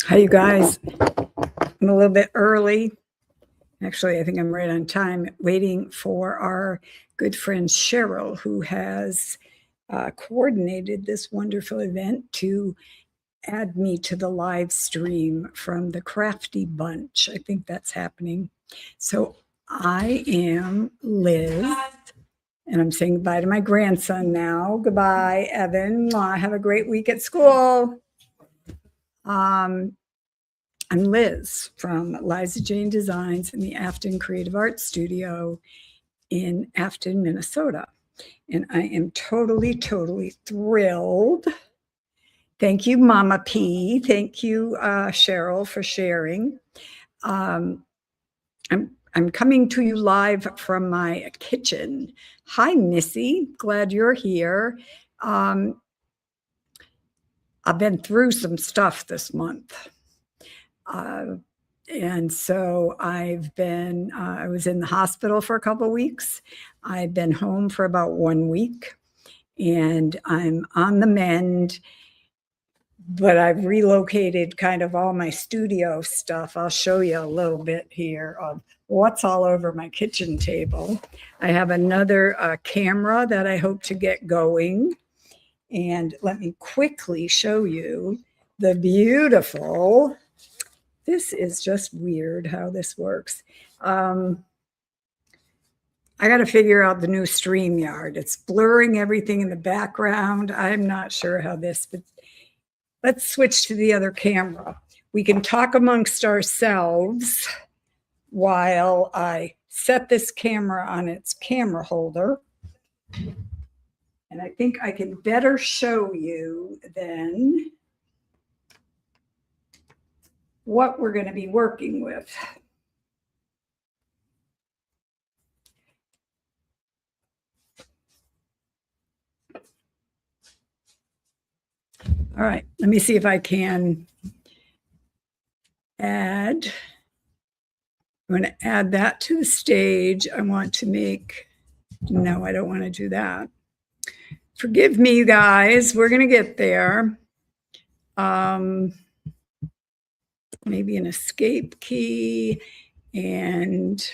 Hi, you guys. I'm a little bit early. Actually, I think I'm right on time, waiting for our good friend Cheryl, who has coordinated this wonderful event to add me to the live stream from the Crafty Bunch. I think that's happening. So I am Liz, and I'm saying goodbye to my grandson now. Goodbye, Evan. Have a great week at school. I'm Liz from Liza Jane Designs in the Afton Creative Arts Studio in Afton, Minnesota. And I am totally thrilled. Thank you, Mama P. Thank you, Cheryl, for sharing. I'm coming to you live from my kitchen. Hi, Missy. Glad you're here. I've been through some stuff this month. And so I was in the hospital for a couple of weeks. I've been home for about 1 week, and I'm on the mend, but I've relocated kind of all my studio stuff. I'll show you a little bit here of what's all over my kitchen table. I have another camera that I hope to get going. And let me quickly show you the beautiful. This is just weird how this works. I got to figure out the new StreamYard. It's blurring everything in the background. I'm not sure how this, but let's switch to the other camera. We can talk amongst ourselves while I set this camera on its camera holder. And I think I can better show you then what we're going to be working with. All right, let me see if I can add. I'm going to add that to the stage. I want to make, no, I don't want to do that. Forgive me, guys. We're going to get there. Maybe an escape key, and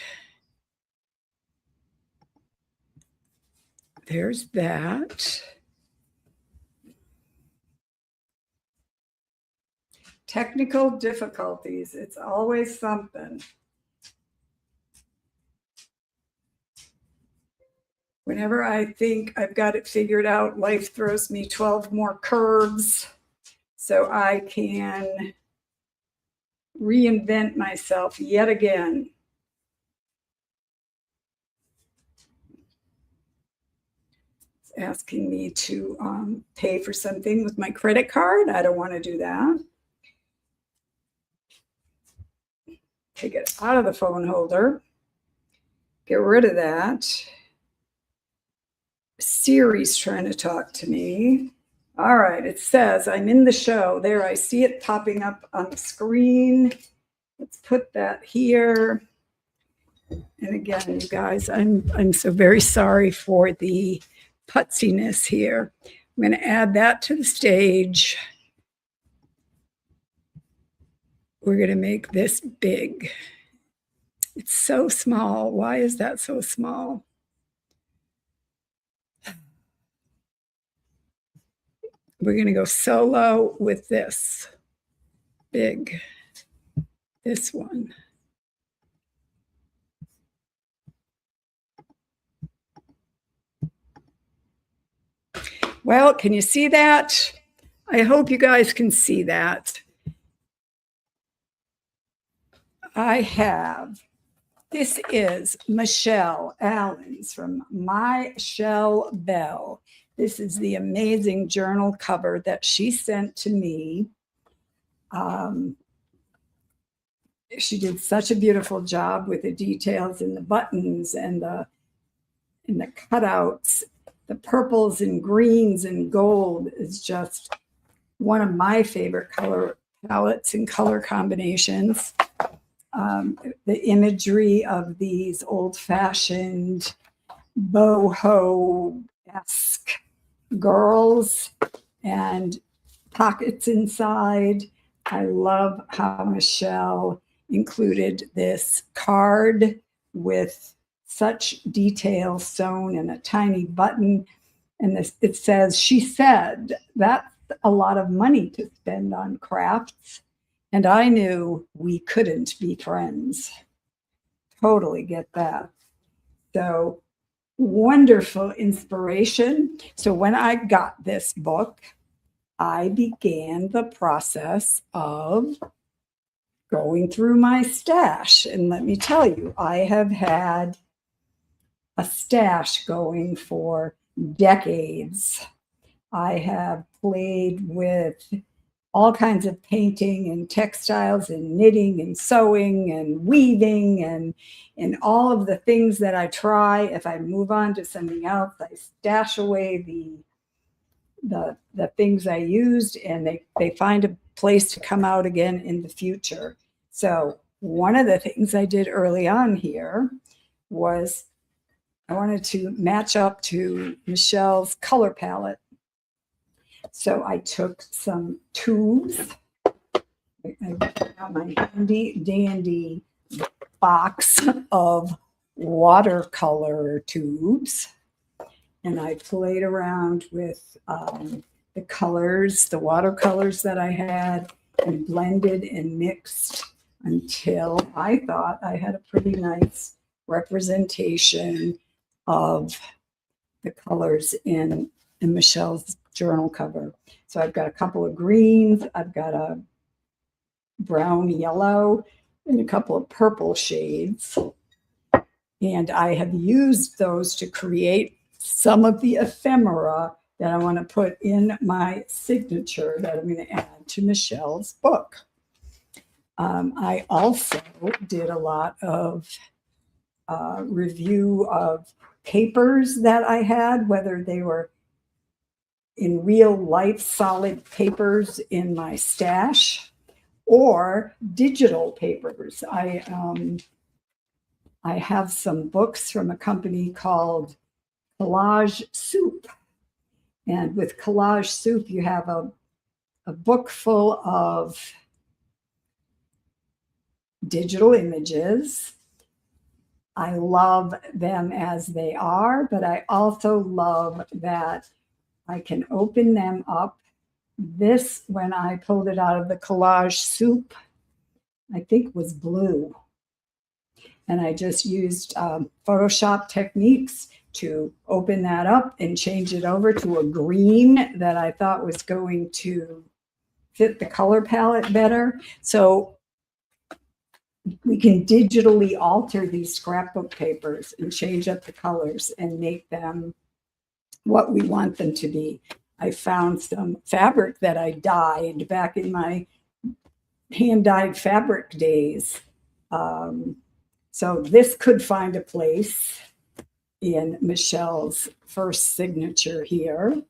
there's that. Technical difficulties. It's always something. Whenever I think I've got it figured out, life throws me 12 more curves so I can reinvent myself yet again. It's asking me to pay for something with my credit card. I don't want to do that. Take it out of the phone holder. Get rid of that. Siri's trying to talk to me. All right, it says I'm in the show. There, I see it popping up on the screen. Let's put that here. And again, you guys, I'm so very sorry for the putziness here. I'm going to add that to the stage. We're going to make this big. It's so small. Why is that so small? We're going to go solo with this big, this one. Well, can you see that? I hope you guys can see that. I have, this is Michelle Allen's from My Chele Belle. This is the amazing journal cover that she sent to me. She did such a beautiful job with the details in the buttons and the cutouts. The purples and greens and gold is just one of my favorite color palettes and color combinations. The imagery of these old-fashioned BOHO-esque girls and pockets inside. I love how Michelle included this card with such detail sewn in a tiny button. And this, it says, she said, that's a lot of money to spend on crafts. And I knew we couldn't be friends. Totally get that. So wonderful inspiration. So when I got this book, I began the process of going through my stash. And let me tell you, I have had a stash going for decades. I have played with all kinds of painting and textiles and knitting and sewing and weaving and all of the things that I try. If I move on to something else, I stash away the things I used, and they find a place to come out again in the future. So one of the things I did early on here was I wanted to match up to Michelle's color palette. So I took some tubes. I got my handy dandy box of watercolor tubes, and I played around with the colors, the watercolors that I had, and blended and mixed until I thought I had a pretty nice representation of the colors in Michelle's journal cover. So I've got a couple of greens, I've got a brown yellow, and a couple of purple shades. And I have used those to create some of the ephemera that I want to put in my signature that I'm going to add to Michelle's book. I also did a lot of review of papers that I had, whether they were in real life solid papers in my stash or digital papers. I have some books from a company called Collage Soup. And with Collage Soup, you have a book full of digital images. I love them as they are, but I also love that I can open them up. This, when I pulled it out of the Collage Soup, I think was blue. And I just used Photoshop techniques to open that up and change it over to a green that I thought was going to fit the color palette better. So we can digitally alter these scrapbook papers and change up the colors and make them what we want them to be. I found some fabric that I dyed back in my hand-dyed fabric days. So this could find a place in Michelle's first signature here.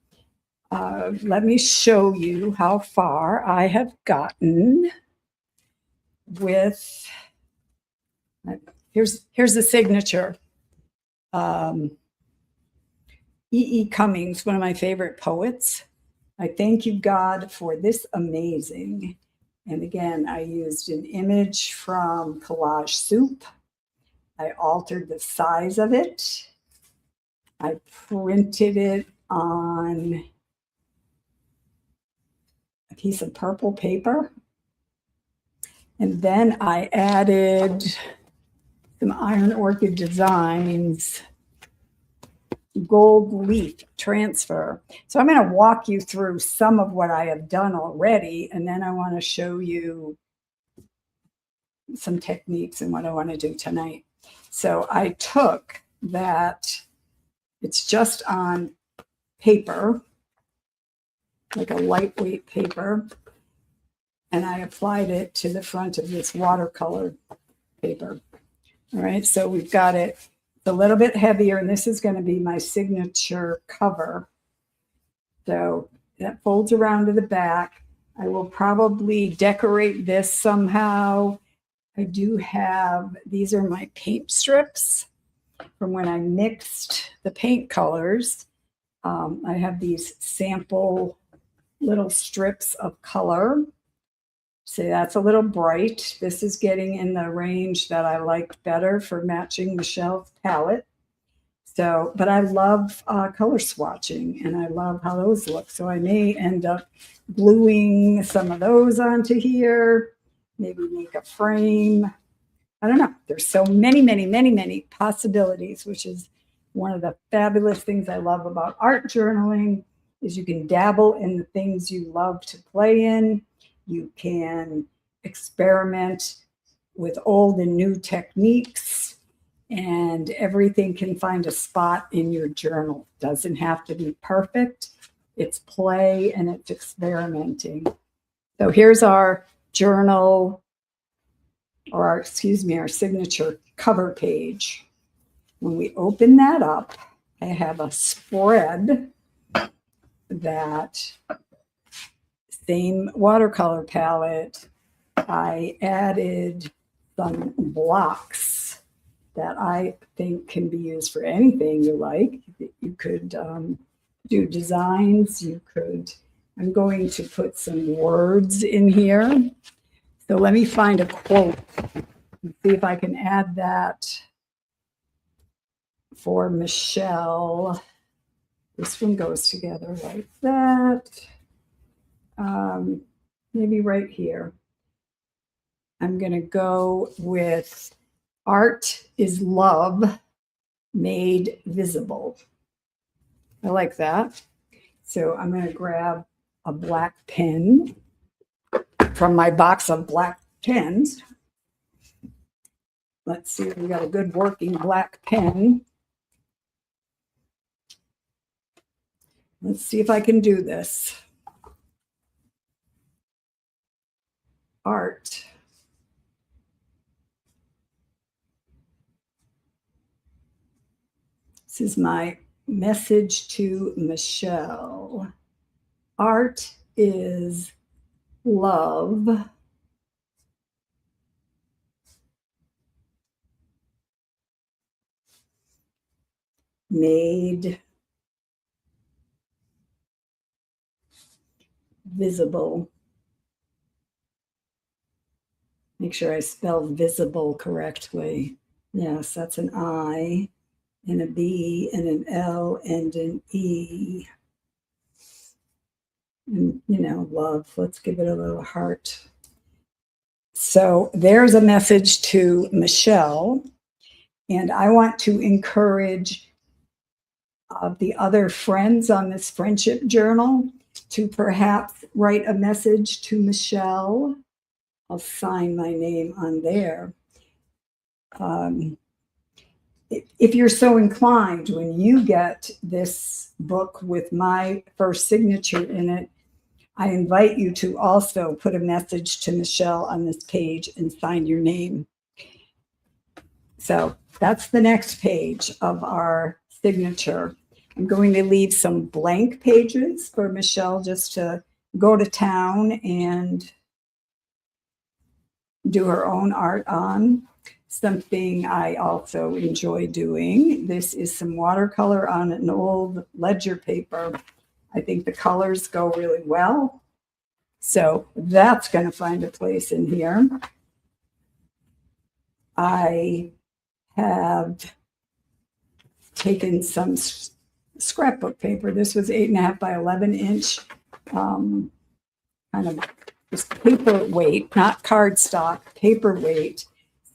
Let me show you how far I have gotten with, here's the signature. E. Cummings, one of my favorite poets. I thank you, God, for this amazing. And again, I used an image from Collage Soup. I altered the size of it. I printed it on a piece of purple paper. And then I added some Iron Orchid Designs gold leaf transfer. So I'm going to walk you through some of what I have done already, and then I want to show you some techniques and what I want to do tonight. So I took that, it's just on paper, like a lightweight paper, and I applied it to the front of this watercolor paper. All right, so we've got it a little bit heavier, and this is going to be my signature cover. So that folds around to the back. I will probably decorate this somehow. I do have, these are my paint strips from when I mixed the paint colors. I have these sample little strips of color See, that's a little bright. This is getting in the range that I like better for matching Michelle's palette. So, but I love color swatching, and I love how those look. So I may end up gluing some of those onto here, maybe make a frame. I don't know. There's so many, many, many, many possibilities, which is one of the fabulous things I love about art journaling is you can dabble in the things you love to play in. You can experiment with old and new techniques, and everything can find a spot in your journal. Doesn't have to be perfect. It's play and it's experimenting. So here's our journal, or our signature cover page. When we open that up, I have a spread that same watercolor palette. I added some blocks that I think can be used for anything you like. You could do designs. You could, I'm going to put some words in here. So let me find a quote and see if I can add that for Michelle. This one goes together like that. Maybe right here. I'm going to go with art is love made visible. I like that. So I'm going to grab a black pen from my box of black pens. Let's see if we got a good working black pen. Let's see if I can do this. Art. This is my message to Michelle. Art is love made visible. Make sure I spell visible correctly. Yes, that's an I and a B and an L and an E. And, you know, love. Let's give it a little heart. So there's a message to Michelle. And I want to encourage the other friends on this friendship journal to perhaps write a message to Michelle. I'll sign my name on there. If you're so inclined, when you get this book with my first signature in it, I invite you to also put a message to Michelle on this page and sign your name. So that's the next page of our signature. I'm going to leave some blank pages for Michelle just to go to town and do her own art on. Something I also enjoy doing. This is some watercolor on an old ledger paper. I think the colors go really well. So that's going to find a place in here. I have taken some scrapbook paper. This was 8.5 by 11 inch, kind of just paperweight, not cardstock, paperweight.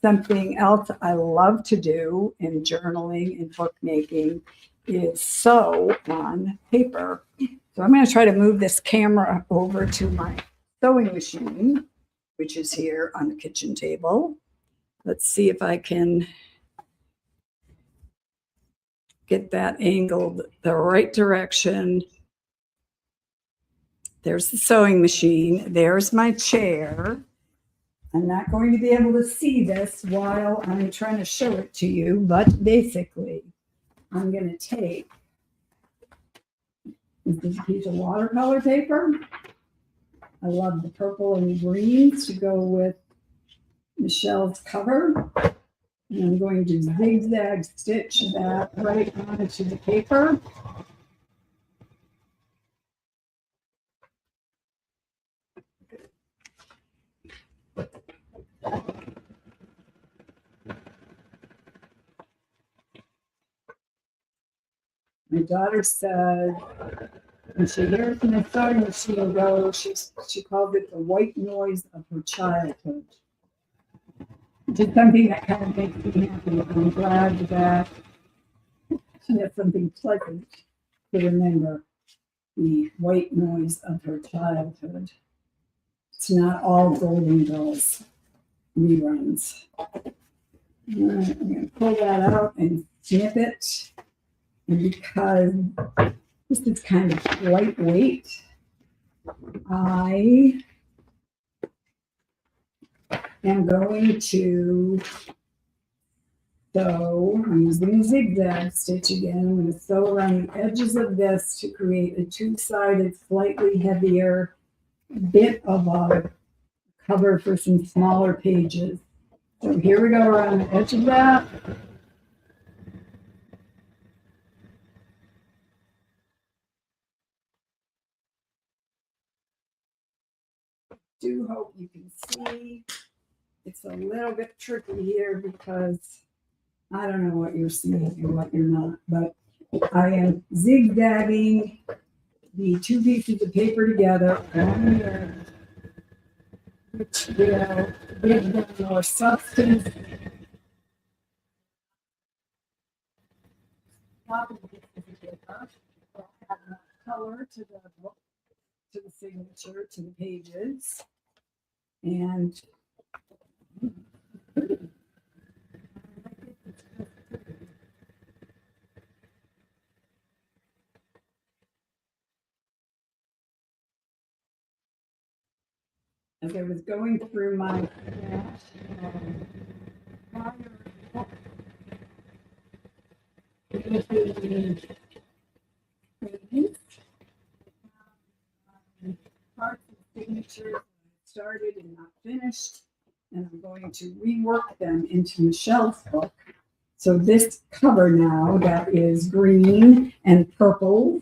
Something else I love to do in journaling and bookmaking is sew on paper. So I'm going to try to move this camera over to my sewing machine, which is here on the kitchen table. Let's see if I can get that angled the right direction. There's the sewing machine. There's my chair. I'm not going to be able to see this while I'm trying to show it to you, but basically, I'm going to take this piece of watercolor paper. I love the purple and greens to go with Michelle's cover. And I'm going to zigzag stitch that right onto the paper. My daughter said, when she hears my son, she will go, she called it the white noise of her childhood. Just something that kind of makes me happy. I'm glad that she has something pleasant to remember, the white noise of her childhood. It's not all Golden Girls reruns. All right, I'm going to pull that out and snip it. And because this is kind of lightweight, I am going to sew, I'm using a zigzag stitch again. I'm going to sew around the edges of this to create a two-sided, slightly heavier bit of a cover for some smaller pages. So here we go around the edge of that. Do hope you can see. It's a little bit tricky here because I don't know what you're seeing and what you're not, but I am zigzagging the two pieces of paper together on the end, which will give them more substance. Top of the piece of paper will add enough color to the book, to the signature, to the pages, and as I was going through my parts and signatures started and not finished, and I'm going to rework them into Michelle's book. So this cover now that is green and purple,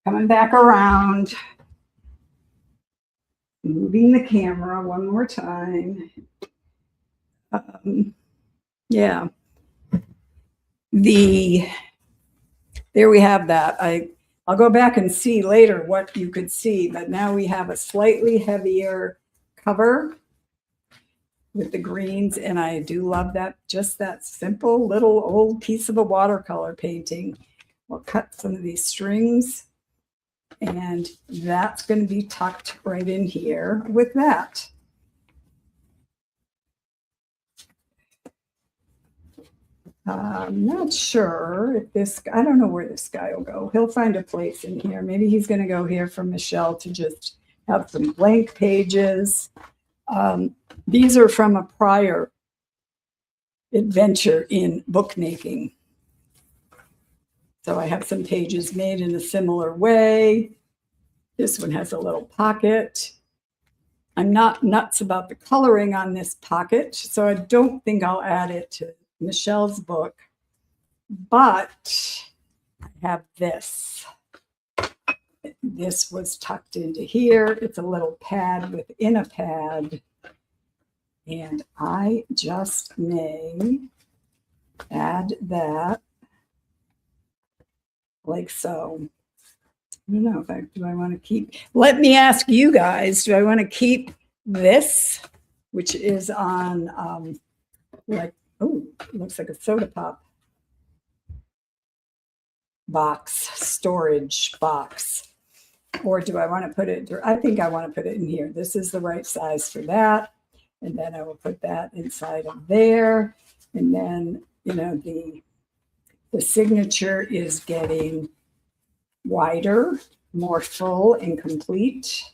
coming back around, moving the camera one more time. Yeah. There we have that. I'll go back and see later what you could see, but now we have a slightly heavier cover with the greens, and I do love that, just that simple little old piece of a watercolor painting. We'll cut some of these strings, and that's going to be tucked right in here with that. I'm not sure if this, I don't know where this guy will go. He'll find a place in here. Maybe he's going to go here for Michelle to just have some blank pages. These are from a prior adventure in bookmaking. So I have some pages made in a similar way. This one has a little pocket. I'm not nuts about the coloring on this pocket, so I don't think I'll add it to Michelle's book, but I have this. This was tucked into here. It's a little pad within a pad, and I just may add that like so. I don't know if do I want to keep, let me ask you guys, do I want to keep this, which is on like, oh, it looks like a soda pop box, storage box. Or do I want to put it, I think I want to put it in here. This is the right size for that. And then I will put that inside of there. And then, you know, the signature is getting wider, more full and complete.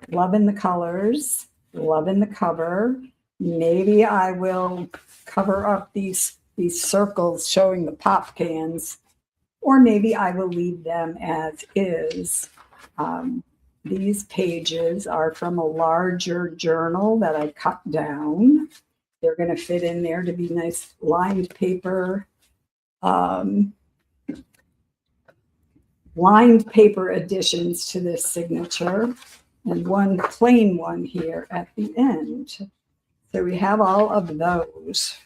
Loving the colors, loving the cover. Maybe I will cover up these circles showing the pop cans, or maybe I will leave them as is. These pages are from a larger journal that I cut down. They're going to fit in there to be nice lined paper. Lined paper additions to this signature, and one plain one here at the end. So we have all of those.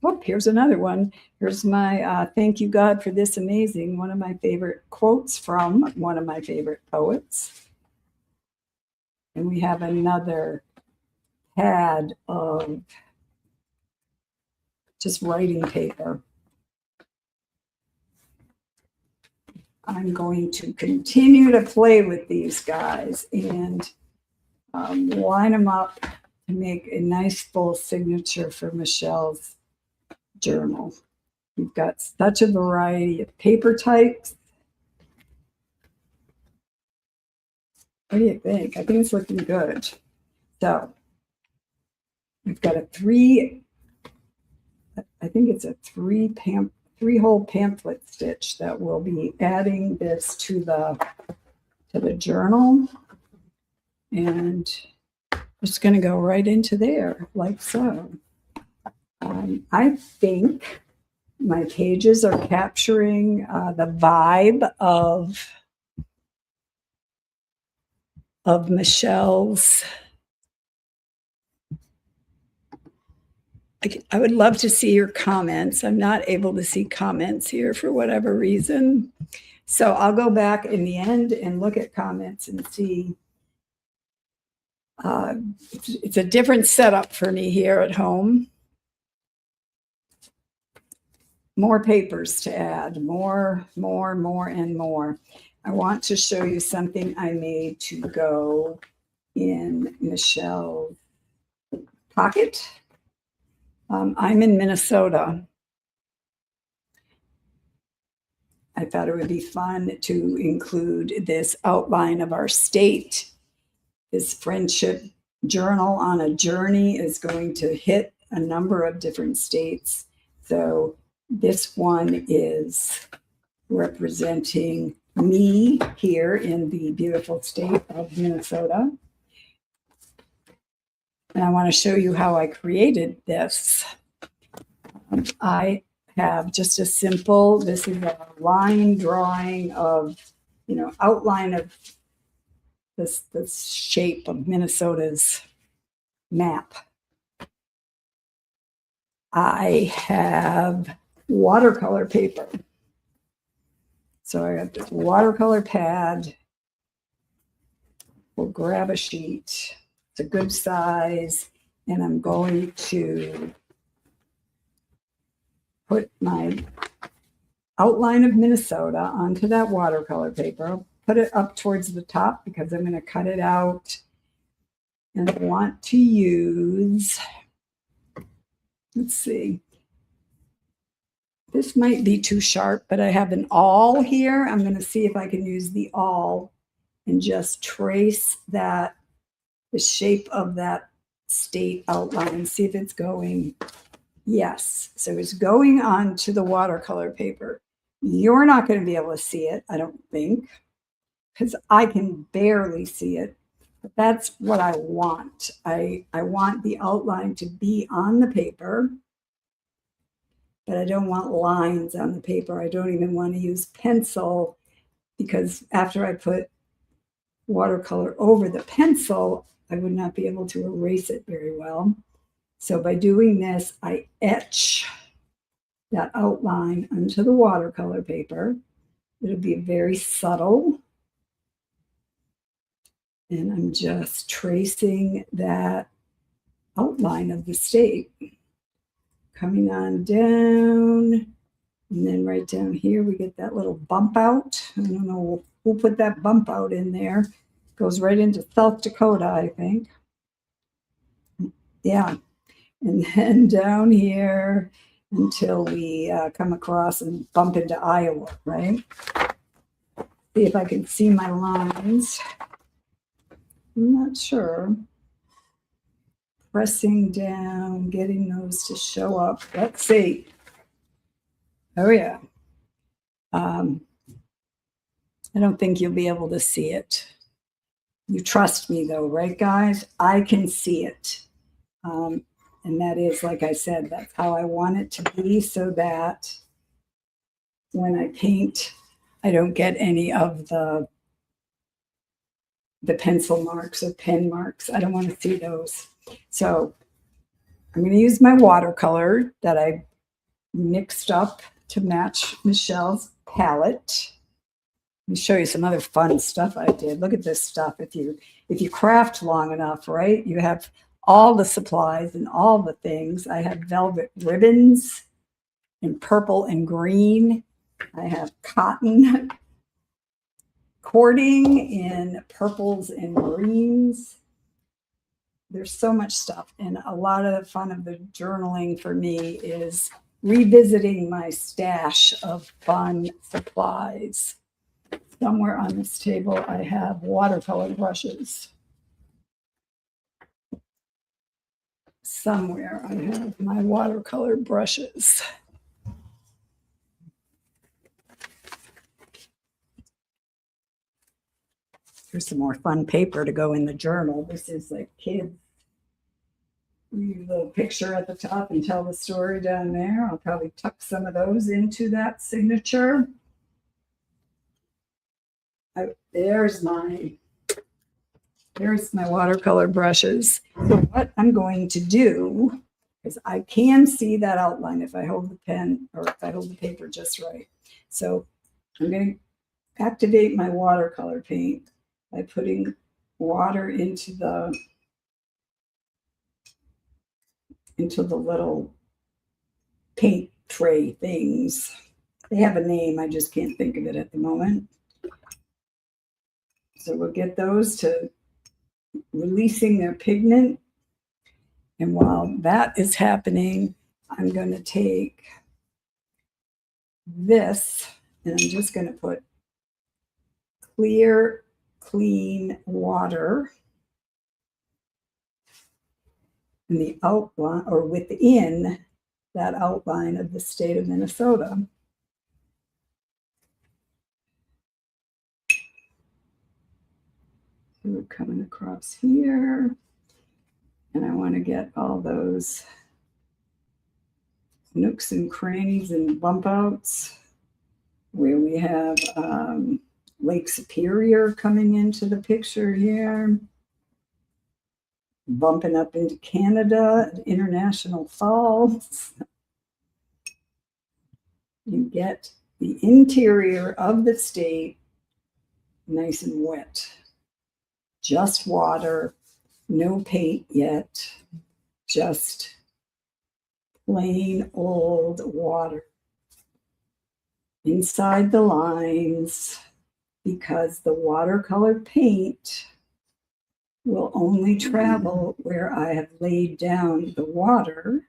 Oh, here's another one. Here's my thank you, God, for this amazing, one of my favorite quotes from one of my favorite poets. And we have another pad of just writing paper. I'm going to continue to play with these guys and line them up to make a nice full signature for Michelle's journal. We've got such a variety of paper types. What do you think? I think it's looking good. So we've got a I think it's a three-hole pamphlet stitch that will be adding this to the journal. And it's going to go right into there like so. I think my pages are capturing the vibe of Michelle's. I would love to see your comments. I'm not able to see comments here for whatever reason. So I'll go back in the end and look at comments and see. It's a different setup for me here at home. More papers to add, more, and more. I want to show you something I made to go in Michelle's pocket. I'm in Minnesota. I thought it would be fun to include this outline of our state. This friendship journal on a journey is going to hit a number of different states. So this one is representing me here in the beautiful state of Minnesota. And I want to show you how I created this. I have just a simple, this is a line drawing of, outline of this shape of Minnesota's map. I have watercolor paper. So I got this watercolor pad. We'll grab a sheet. It's a good size. And I'm going to put my outline of Minnesota onto that watercolor paper. I'll put it up towards the top because I'm going to cut it out. And I want to use, let's see, this might be too sharp, but I have an awl here. I'm going to see if I can use the awl and just trace that, the shape of that state outline, see if it's going. Yes, so it's going onto the watercolor paper. You're not going to be able to see it, I don't think, because I can barely see it. But that's what I want. I want the outline to be on the paper, but I don't want lines on the paper. I don't even want to use pencil because after I put watercolor over the pencil, I would not be able to erase it very well. So by doing this, I etch that outline onto the watercolor paper. It'll be very subtle. And I'm just tracing that outline of the state. Coming on down. And then right down here, we get that little bump out. I don't know who put that bump out in there. Goes right into South Dakota, I think. Yeah. And then down here until we come across and bump into Iowa, right? See if I can see my lines. I'm not sure. Pressing down, getting those to show up. Let's see. Oh, yeah. I don't think you'll be able to see it. You trust me, though, right, guys? I can see it. And that is, like I said, that's how I want it to be so that when I paint, I don't get any of the pencil marks or pen marks. I don't want to see those. So I'm going to use my watercolor that I mixed up to match Michelle's palette. Let me show you some other fun stuff I did. Look at this stuff. If you craft long enough, right, you have all the supplies and all the things. I have velvet ribbons in purple and green. I have cotton cording in purples and greens. There's so much stuff. And a lot of the fun of the journaling for me is revisiting my stash of fun supplies. Somewhere on this table, I have watercolor brushes. Somewhere I have my watercolor brushes. Here's some more fun paper to go in the journal. This is like kids. Leave the picture at the top and tell the story down there. I'll probably tuck some of those into that signature. There's my watercolor brushes. So what I'm going to do is I can see that outline if I hold the pen or if I hold the paper just right. So I'm going to activate my watercolor paint by putting water into the little paint tray things. They have a name, I just can't think of it at the moment. So we'll get those to releasing their pigment. And while that is happening, I'm going to take this and I'm just going to put clear, clean water in the outline or within that outline of the state of Minnesota. So we're coming across here, and I want to get all those nooks and crannies and bump outs where we have Lake Superior coming into the picture here, bumping up into Canada, International Falls. You get the interior of the state nice and wet. Just water, no paint yet, just plain old water inside the lines, because the watercolor paint will only travel where I have laid down the water.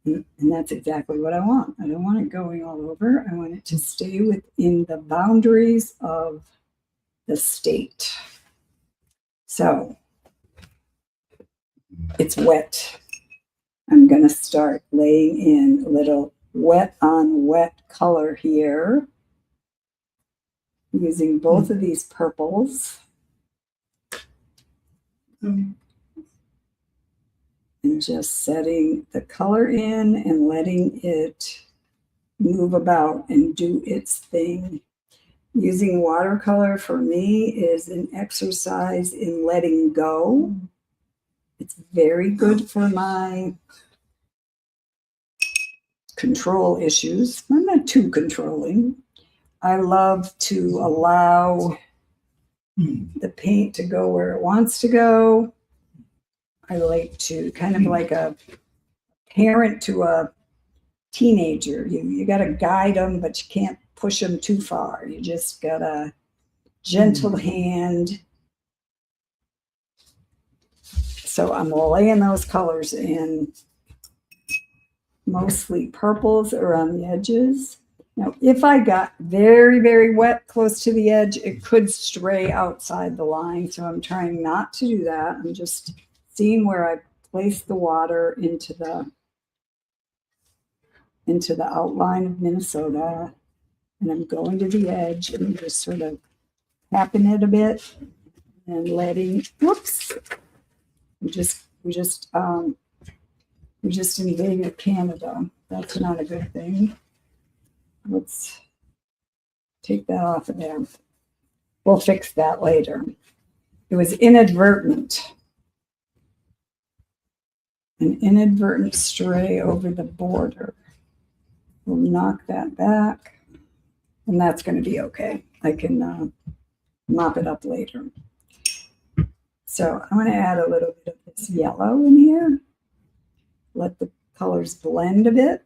And that's exactly what I want. I don't want it going all over. I want it to stay within the boundaries of the state. So it's wet. I'm going to start laying in a little wet on wet color here, using both of these purples. And just setting the color in and letting it move about and do its thing. Using watercolor for me is an exercise in letting go. It's very good for my control issues. I'm not too controlling. I love to allow the paint to go where it wants to go. I like to kind of like a parent to a teenager. You got to guide them, but you can't push them too far. You just got a gentle hand. So I'm laying those colors in, mostly purples around the edges. Now, if I got very, very wet close to the edge, it could stray outside the line. So I'm trying not to do that. I'm just seeing where I place the water into the outline of Minnesota. And I'm going to the edge and just sort of tapping it a bit and letting, whoops, we just invaded Canada. That's not a good thing. Let's take that off of there. We'll fix that later. It was inadvertent. An inadvertent stray over the border. We'll knock that back, and that's going to be okay. I can mop it up later. So I'm going to add a little bit of this yellow in here. Let the colors blend a bit.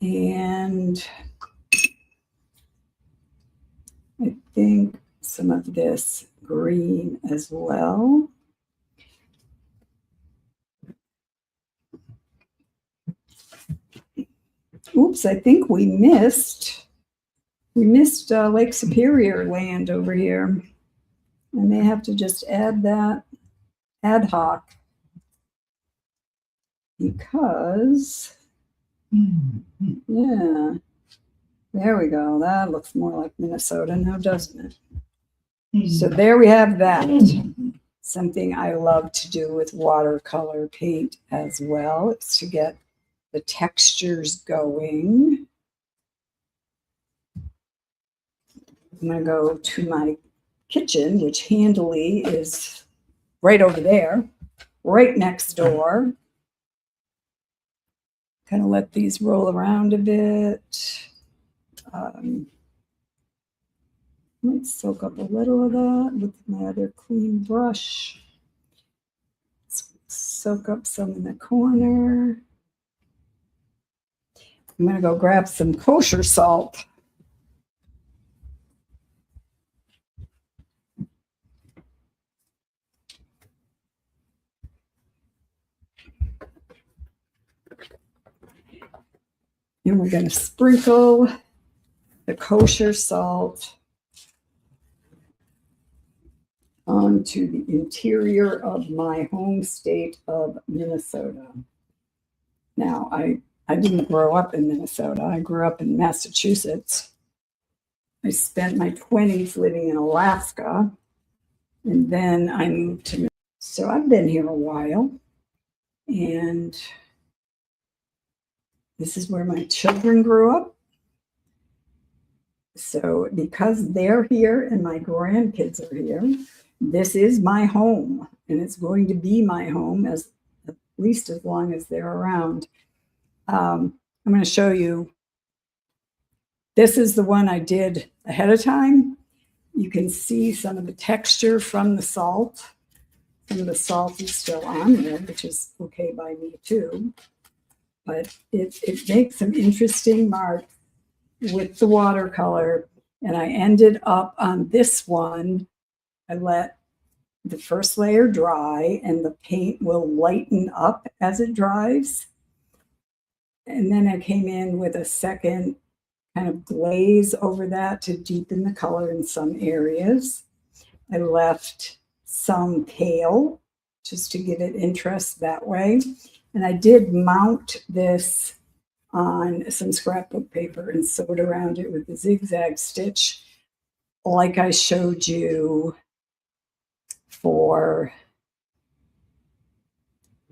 And I think some of this green as well. Oops, I think we missed Lake Superior land over here. I may have to just add that ad hoc because, yeah, there we go. That looks more like Minnesota now, doesn't it? So there we have that. Something I love to do with watercolor paint as well. It's to get the textures going. I'm going to go to my kitchen, which handily is right over there, right next door. Kind of let these roll around a bit. Let's soak up a little of that with my other clean brush. Soak up some in the corner. I'm going to go grab some kosher salt. And we're going to sprinkle the kosher salt onto the interior of my home state of Minnesota. Now, I didn't grow up in Minnesota. I grew up in Massachusetts. I spent my 20s living in Alaska, and then I moved to Minnesota. So I've been here a while, and this is where my children grew up. So because they're here and my grandkids are here, this is my home, and it's going to be my home at least as long as they're around. I'm going to show you. This is the one I did ahead of time. You can see some of the texture from the salt. Some of the salt is still on there, which is okay by me too. But it makes some interesting marks with the watercolor. And I ended up on this one. I let the first layer dry, and the paint will lighten up as it dries. And then I came in with a second kind of glaze over that to deepen the color in some areas. I left some pale just to give it interest that way. And I did mount this on some scrapbook paper and sewed around it with a zigzag stitch, like I showed you for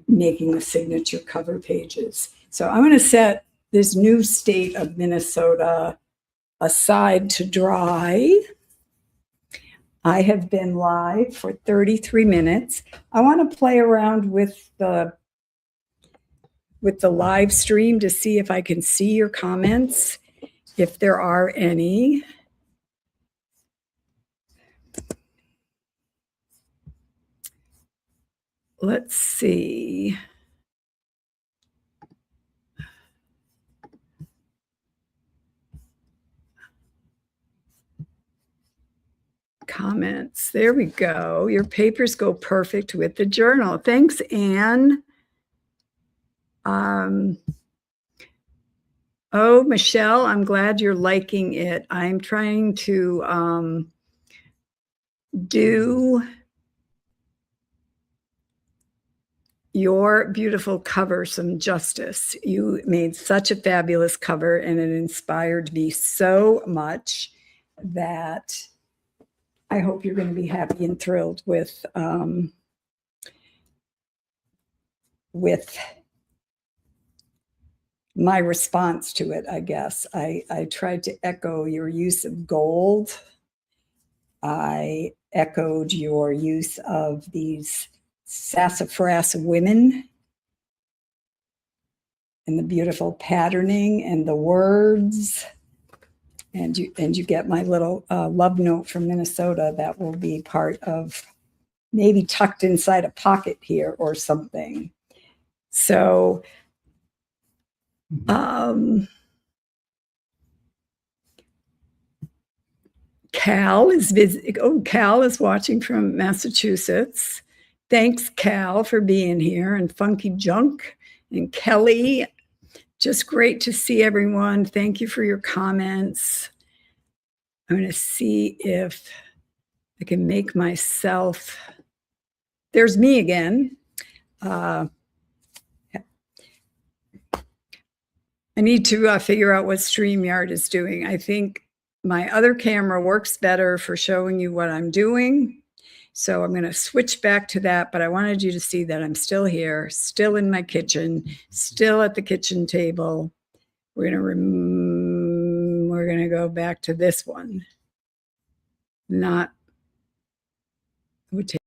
making the signature cover pages. So I'm going to set this new state of Minnesota aside to dry. I have been live for 33 minutes. I want to play around with the live stream to see if I can see your comments, if there are any. Let's see. Comments. There we go. Your papers go perfect with the journal. Thanks, Anne. Oh, Michelle, I'm glad you're liking it. I'm trying to do your beautiful cover some justice. You made such a fabulous cover, and it inspired me so much that I hope you're going to be happy and thrilled with my response to it, I guess. I tried to echo your use of gold. I echoed your use of these sassafras women and the beautiful patterning and the words. And you get my little love note from Minnesota that will be part of, maybe tucked inside a pocket here or something. So Cal is visiting. Oh, Cal is watching from Massachusetts. Thanks, Cal, for being here. And Funky Junk and Kelly. Just great to see everyone. Thank you for your comments. I'm going to see if I can make myself. There's me again. I need to figure out what StreamYard is doing. I think my other camera works better for showing you what I'm doing. So I'm going to switch back to that, but I wanted you to see that I'm still here, still in my kitchen, still at the kitchen table. We're going to go back to this one. Not would take.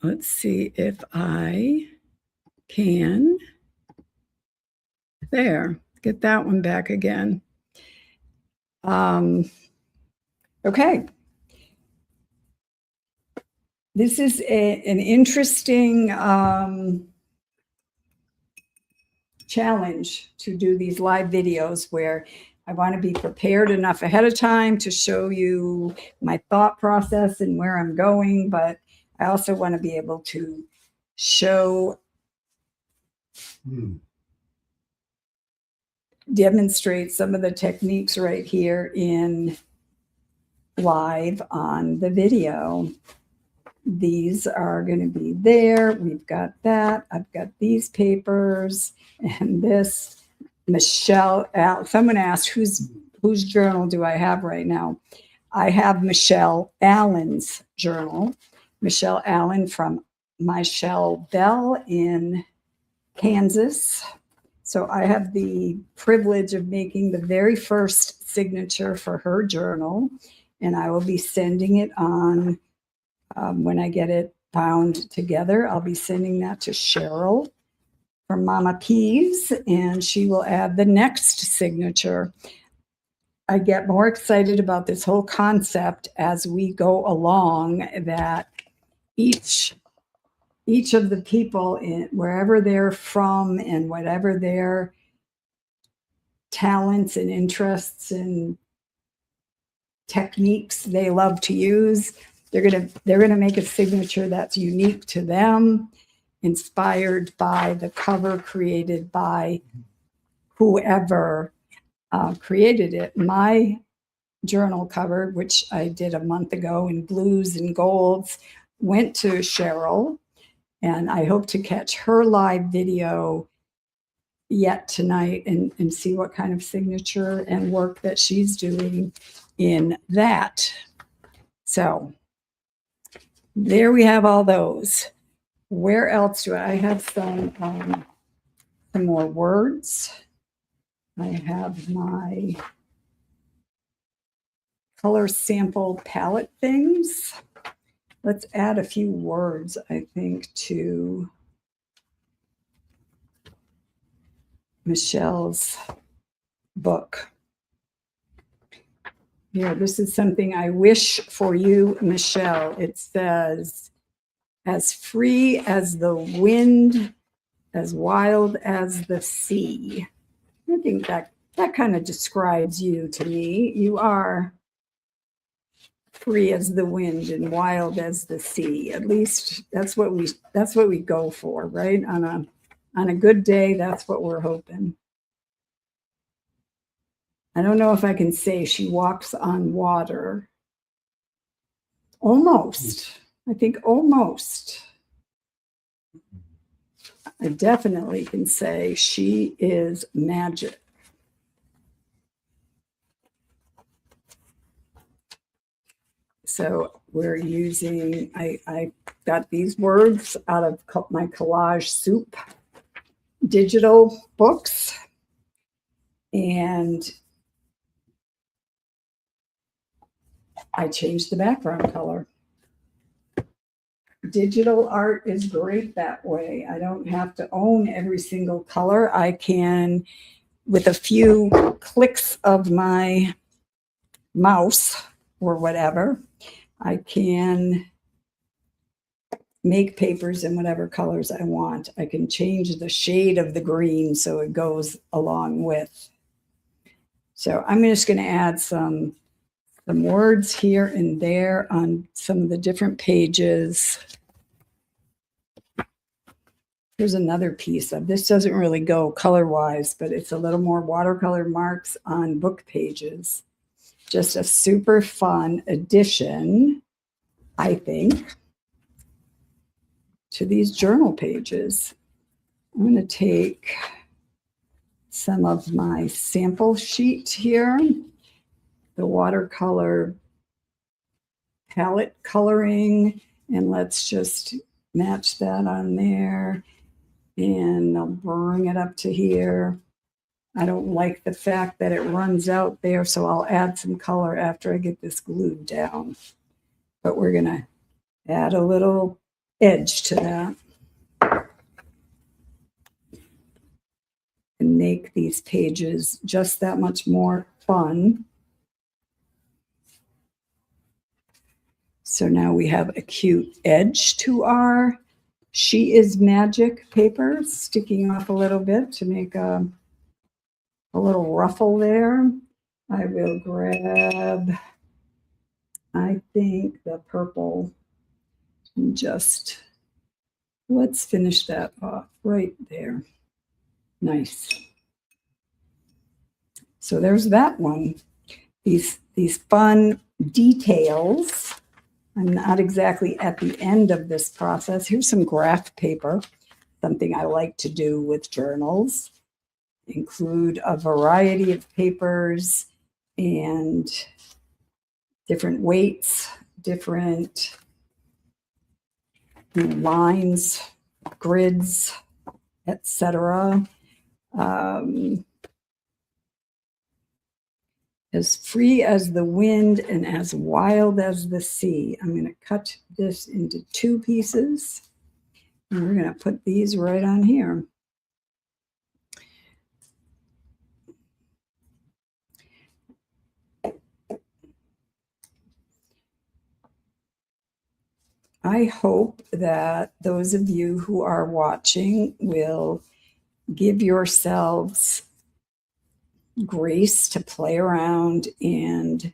Let's see if I can. There, get that one back again. Okay. This is an interesting challenge to do these live videos where I want to be prepared enough ahead of time to show you my thought process and where I'm going, but I also want to be able to show, demonstrate some of the techniques right here in live on the video. These are going to be there. We've got that. I've got these papers and this. Michelle, someone asked whose journal do I have right now? I have Michelle Allen's journal. Michelle Allen from my Chele Belle in Kansas. So I have the privilege of making the very first signature for her journal, and I will be sending it on when I get it bound together. I'll be sending that to Cheryl from Mama Peeves, and she will add the next signature. I get more excited about this whole concept as we go along, that each of the people, wherever they're from and whatever their talents and interests and techniques they love to use, they're gonna make a signature that's unique to them, inspired by the cover created by whoever created it. My journal cover, which I did a month ago in blues and golds, went to Cheryl, and I hope to catch her live video yet tonight and see what kind of signature and work that she's doing in that. So there we have all those. Where else do I have some more words? I have my color sample palette things. Let's add a few words, I think, to Michelle's book. Here, this is something I wish for you, Michelle. It says, as free as the wind, as wild as the sea. I think that kind of describes you to me. You are free as the wind and wild as the sea. At least that's what we go for, right? On a good day, that's what we're hoping. I don't know if I can say she walks on water. Almost. I think almost. I definitely can say she is magic. So we're using, I got these words out of my Collage Soup digital books. And I changed the background color. Digital art is great that way. I don't have to own every single color. I can, with a few clicks of my mouse or whatever, I can make papers in whatever colors I want. I can change the shade of the green so it goes along with. So I'm just going to add some words here and there on some of the different pages. Here's another piece of this. Doesn't really go color-wise, but it's a little more watercolor marks on book pages. Just a super fun addition, I think, to these journal pages. I'm going to take some of my sample sheet here, the watercolor palette coloring, and let's just match that on there. And I'll bring it up to here. I don't like the fact that it runs out there, so I'll add some color after I get this glued down. But we're gonna add a little edge to that and make these pages just that much more fun. So now we have a cute edge to our She Is Magic paper, sticking off a little bit to make a little ruffle there. I will grab, I think, the purple and just, let's finish that off right there. Nice. So there's that one. These fun details. I'm not exactly at the end of this process. Here's some graph paper, something I like to do with journals. Include a variety of papers and different weights, different lines, grids, etc. As free as the wind and as wild as the sea. I'm going to cut this into 2 pieces, and we're going to put these right on here. I hope that those of you who are watching will give yourselves grace to play around and,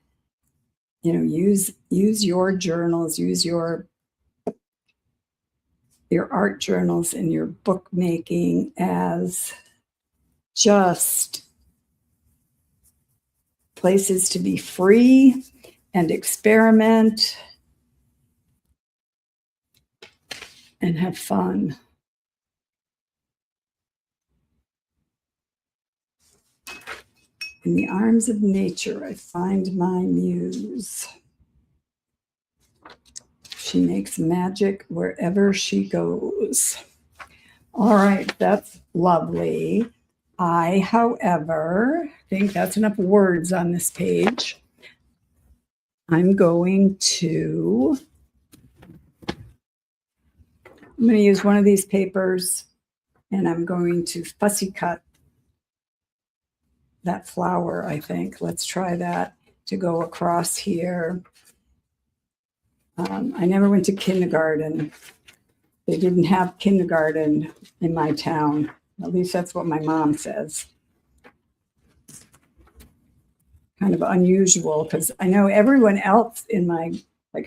you know, use your journals, use your art journals and your bookmaking as just places to be free and experiment and have fun. In the arms of nature, I find my muse. She makes magic wherever she goes. All right, that's lovely. I, however, think that's enough words on this page. I'm going to use one of these papers, and I'm going to fussy cut that flower, I think. Let's try that to go across here. I never went to kindergarten. They didn't have kindergarten in my town. At least that's what my mom says. Kind of unusual because I know everyone else in my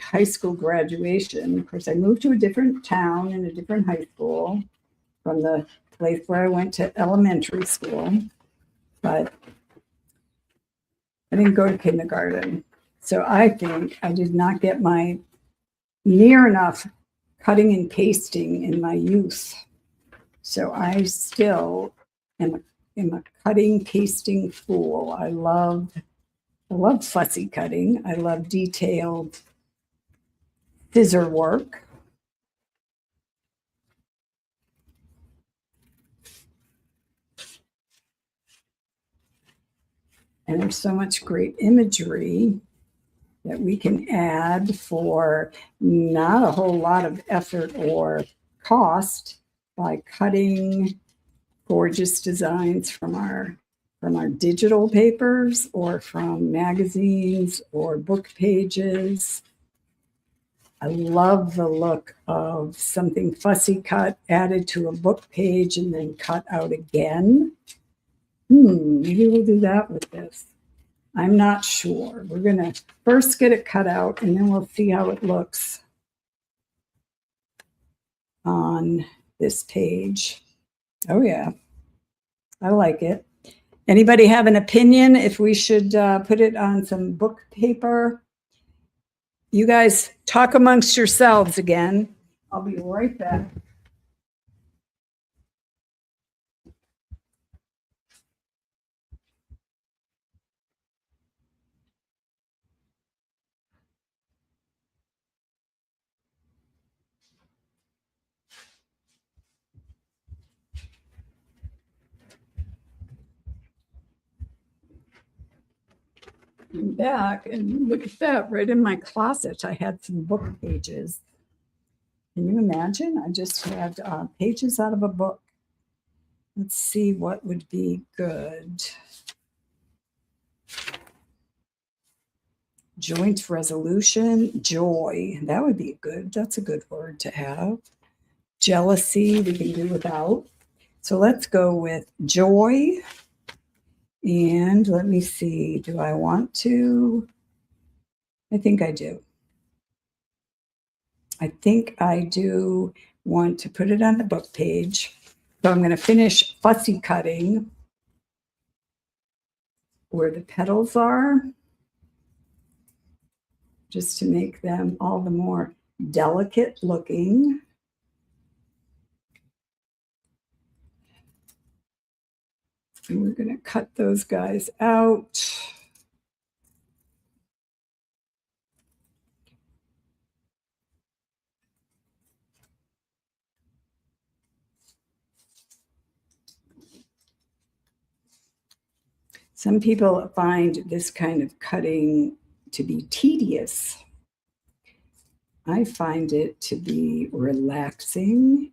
high school graduation. Of course, I moved to a different town and a different high school from the place where I went to elementary school, but I didn't go to kindergarten. So I think I did not get my near enough cutting and pasting in my youth. So I still am a cutting, pasting fool. I love fussy cutting. I love detailed scissor work. And there's so much great imagery that we can add for not a whole lot of effort or cost by cutting gorgeous designs from our digital papers or from magazines or book pages. I love the look of something fussy cut added to a book page and then cut out again. Maybe we'll do that with this. I'm not sure. We're going to first get it cut out and then we'll see how it looks on this page. Oh yeah, I like it. Anybody have an opinion if we should put it on some book paper? You guys talk amongst yourselves again. I'll be right back. I'm back, and look at that, right in my closet I had some book pages. Can you imagine? I just had pages out of a book. Let's see what would be good. Joint resolution, joy, that would be good. That's a good word to have. Jealousy, we can do without. So let's go with joy. And let me see, do I want to? I think I do. I think I do want to put it on the book page. So I'm going to finish fussy cutting where the petals are, just to make them all the more delicate looking. And we're going to cut those guys out. Some people find this kind of cutting to be tedious. I find it to be relaxing,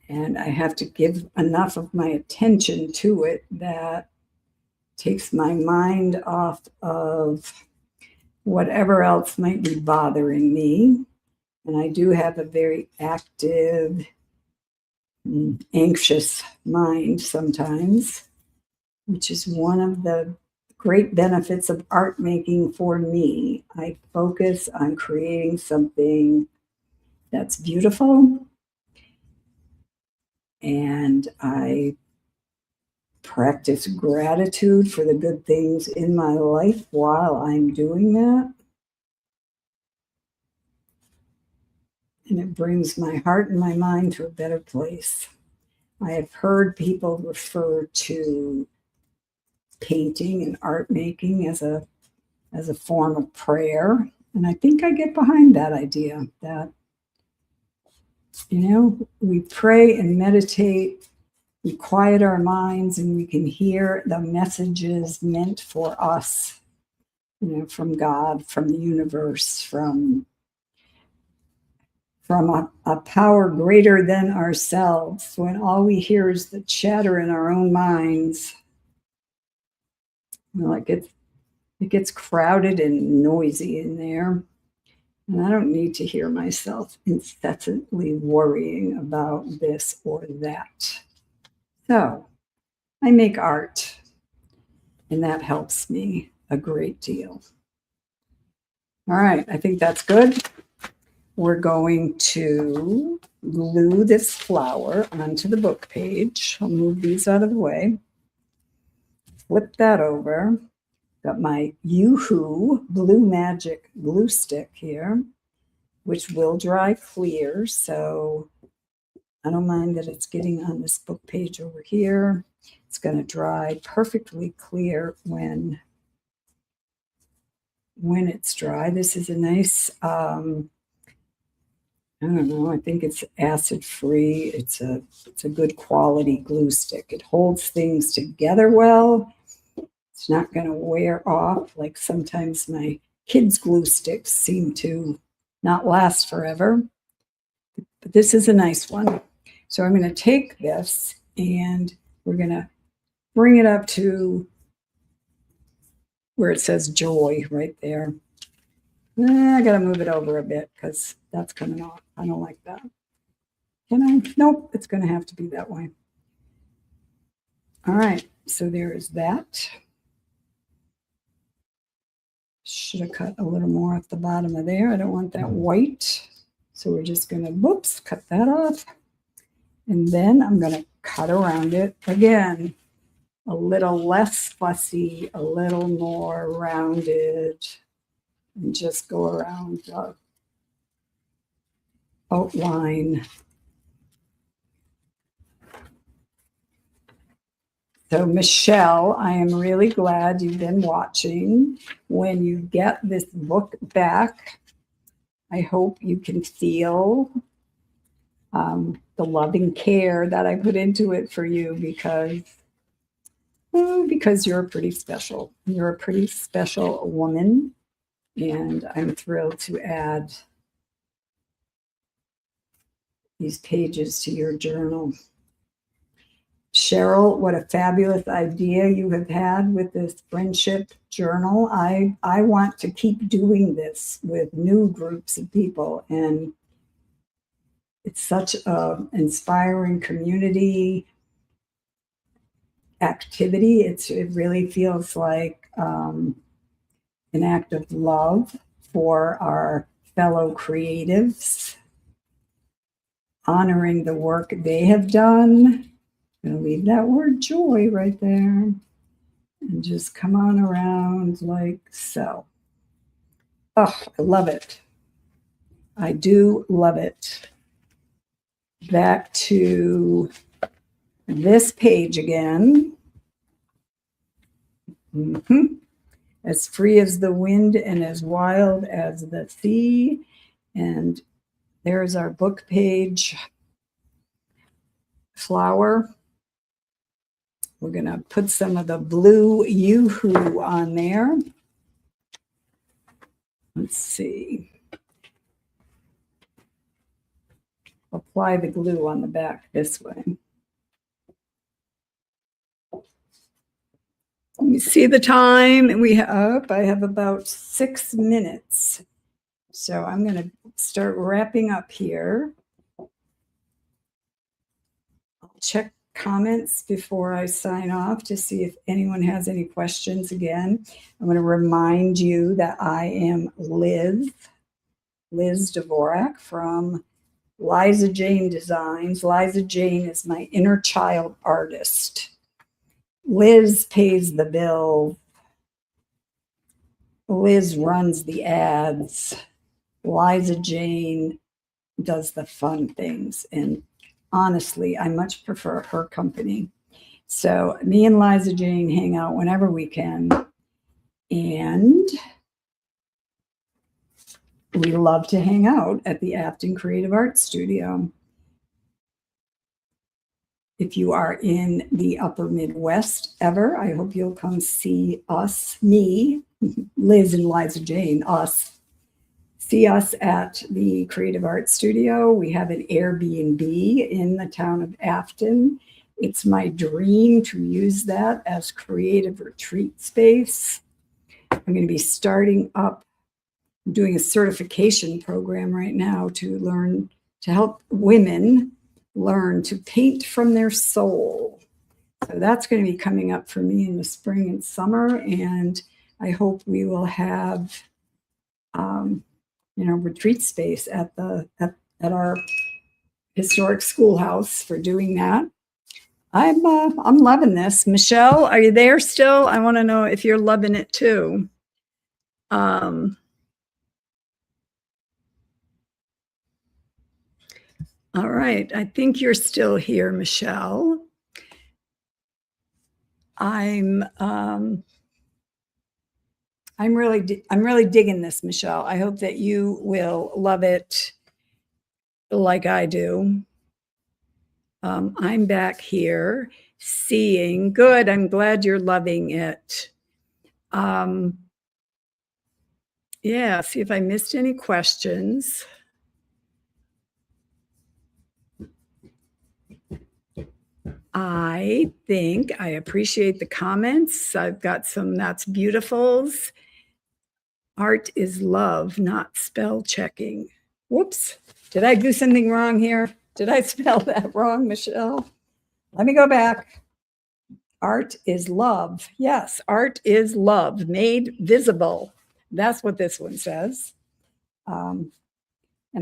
and I have to give enough of my attention to it that takes my mind off of whatever else might be bothering me. And I do have a very active, anxious mind sometimes, which is one of the great benefits of art making for me. I focus on creating something that's beautiful, and I practice gratitude for the good things in my life while I'm doing that. And it brings my heart and my mind to a better place. I have heard people refer to painting and art making as a form of prayer. And I think I get behind that idea that, we pray and meditate, we quiet our minds, and we can hear the messages meant for us, from God, from the universe, from a power greater than ourselves. When all we hear is the chatter in our own minds, it gets crowded and noisy in there. And I don't need to hear myself incessantly worrying about this or that. So I make art, and that helps me a great deal. All right, I think that's good. We're going to glue this flower onto the book page. I'll move these out of the way. Flip that over. Got my Yoo-Hoo Blue Magic glue stick here, which will dry clear, so I don't mind that it's getting on this book page over here. It's going to dry perfectly clear when it's dry. This is a nice, I don't know, I think it's acid-free. It's a good quality glue stick. It holds things together well, It's not going to wear off like sometimes my kids' glue sticks seem to not last forever. But this is a nice one. So I'm going to take this and we're going to bring it up to where it says joy right there. I got to move it over a bit because that's coming off. I don't like that. Can I? Nope, it's going to have to be that way. All right, so there is that. Should have cut a little more off the bottom of there. I don't want that white. So we're just going to, whoops, cut that off. And then I'm going to cut around it again. A little less fussy, a little more rounded. And just go around the outline. So Michelle, I am really glad you've been watching. When you get this book back, I hope you can feel the loving care that I put into it for you because you're pretty special. You're a pretty special woman, and I'm thrilled to add these pages to your journal. Cheryl, what a fabulous idea you have had with this friendship journal. I want to keep doing this with new groups of people, and it's such an inspiring community activity. It really feels like an act of love for our fellow creatives, honoring the work they have done. I'm going to leave that word joy right there and just come on around like so. Oh, I love it. I do love it. Back to this page again. As free as the wind and as wild as the sea. And there's our book page flower. We're going to put some of the blue yoo-hoo on there. Let's see. Apply the glue on the back this way. Let me see the time. I have about 6 minutes. So I'm going to start wrapping up here. I'll check comments before I sign off to see if anyone has any questions. Again, I'm going to remind you that I am Liz Dvorak from Liza Jane Designs. Liza Jane is my inner child artist. Liz pays the bill. Liz runs the ads. Liza Jane does the fun things. And honestly, I much prefer her company. So me and Liza Jane hang out whenever we can. And we love to hang out at the Afton Creative Arts Studio. If you are in the upper Midwest ever, I hope you'll come see us, me, Liz and Liza Jane, us. See us at the Creative Arts Studio. We have an Airbnb in the town of Afton. It's my dream to use that as creative retreat space. I'm going to be starting up, doing a certification program right now to help women learn to paint from their soul. So that's going to be coming up for me in the spring and summer. And I hope we will have, retreat space at our historic schoolhouse for doing that. I'm loving this. Michelle, are you there still? I want to know if you're loving it too. All right, I think you're still here, Michelle. I'm really digging this, Michelle. I hope that you will love it like I do. I'm back here seeing. Good. I'm glad you're loving it. Yeah, see if I missed any questions. I think I appreciate the comments. I've got some that's beautifuls. Art is love, not spell checking. Whoops. Did I do something wrong here? Did I spell that wrong, Michelle? Let me go back. Art is love. Yes, art is love, made visible. That's what this one says. And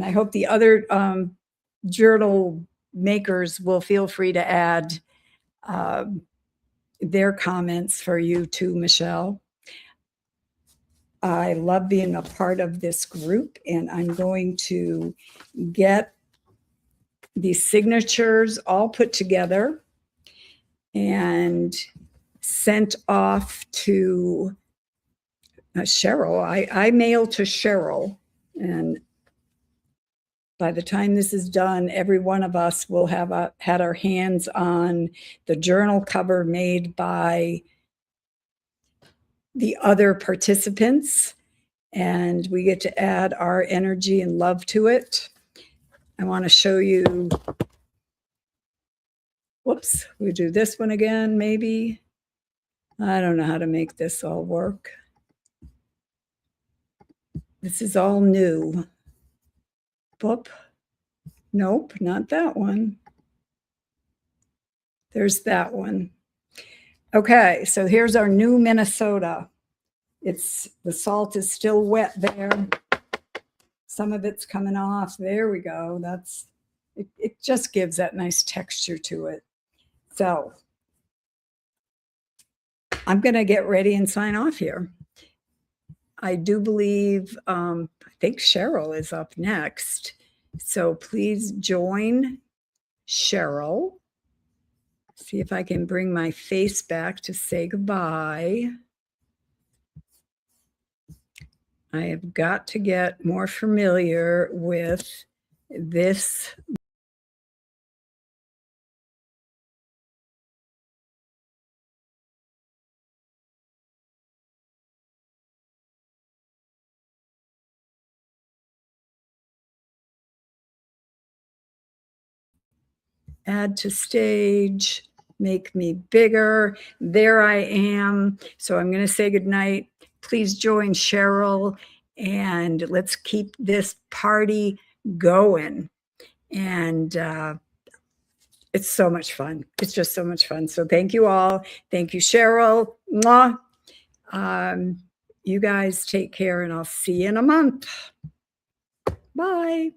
I hope the other journal makers will feel free to add their comments for you too, Michelle. I love being a part of this group, and I'm going to get these signatures all put together and sent off to Cheryl. I mail to Cheryl, and by the time this is done, every one of us will have had our hands on the journal cover made by the other participants, and we get to add our energy and love to it. I want to show you, whoops, we do this one again, maybe. I don't know how to make this all work. This is all new. Boop. Nope, not that one. There's that one. Okay, so here's our new Minnesota. The salt is still wet there. Some of it's coming off. There we go. It just gives that nice texture to it. So I'm going to get ready and sign off here. I do believe, I think Cheryl is up next. So please join Cheryl. See if I can bring my face back to say goodbye. I have got to get more familiar with this. Add to stage, make me bigger. There I am. So I'm going to say goodnight. Please join Cheryl and let's keep this party going. And it's so much fun. It's just so much fun. So thank you all. Thank you, Cheryl. Mwah. You guys take care, and I'll see you in a month. Bye.